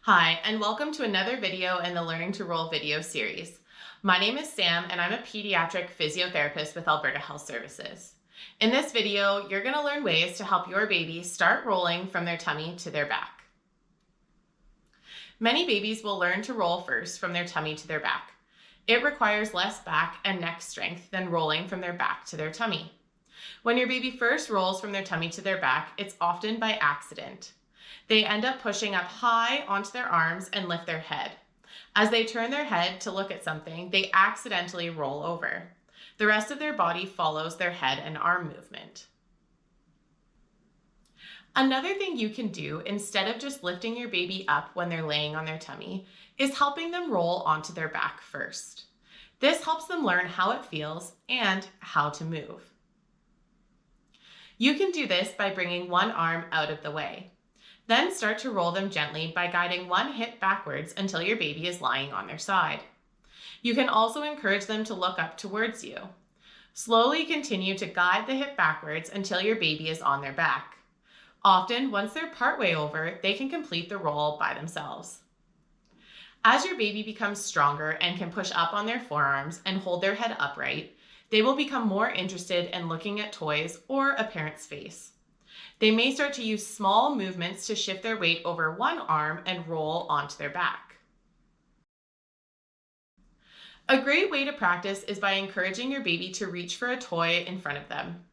Hi, and welcome to another video in the Learning to Roll video series. My name is Sam, and I'm a pediatric physiotherapist with Alberta Health Services. In this video, you're going to learn ways to help your baby start rolling from their tummy to their back. Many babies will learn to roll first from their tummy to their back. It requires less back and neck strength than rolling from their back to their tummy. When your baby first rolls from their tummy to their back, it's often by accident. They end up pushing up high onto their arms and lift their head. As they turn their head to look at something, they accidentally roll over. The rest of their body follows their head and arm movement. Another thing you can do instead of just lifting your baby up when they're laying on their tummy is helping them roll onto their back first. This helps them learn how it feels and how to move. You can do this by bringing one arm out of the way. Then start to roll them gently by guiding one hip backwards until your baby is lying on their side. You can also encourage them to look up towards you. Slowly continue to guide the hip backwards until your baby is on their back. Often, once they're partway over, they can complete the roll by themselves. As your baby becomes stronger and can push up on their forearms and hold their head upright, they will become more interested in looking at toys or a parent's face. They may start to use small movements to shift their weight over one arm and roll onto their back. A great way to practice is by encouraging your baby to reach for a toy in front of them.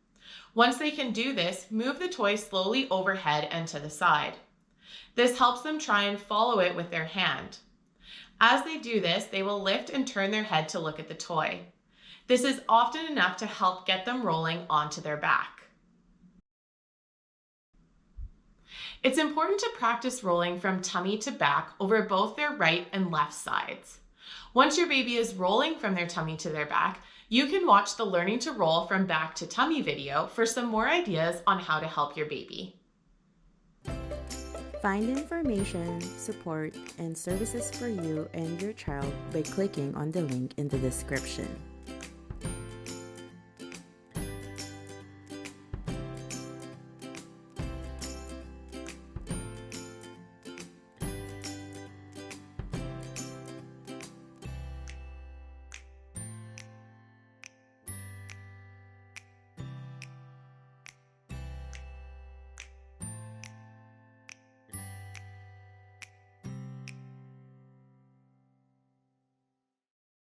Once they can do this, move the toy slowly overhead and to the side. This helps them try and follow it with their hand. As they do this, they will lift and turn their head to look at the toy. This is often enough to help get them rolling onto their back. It's important to practice rolling from tummy to back over both their right and left sides. Once your baby is rolling from their tummy to their back, you can watch the Learning to Roll from Back to Tummy video for some more ideas on how to help your baby. Find information, support, and services for you and your child by clicking on the link in the description.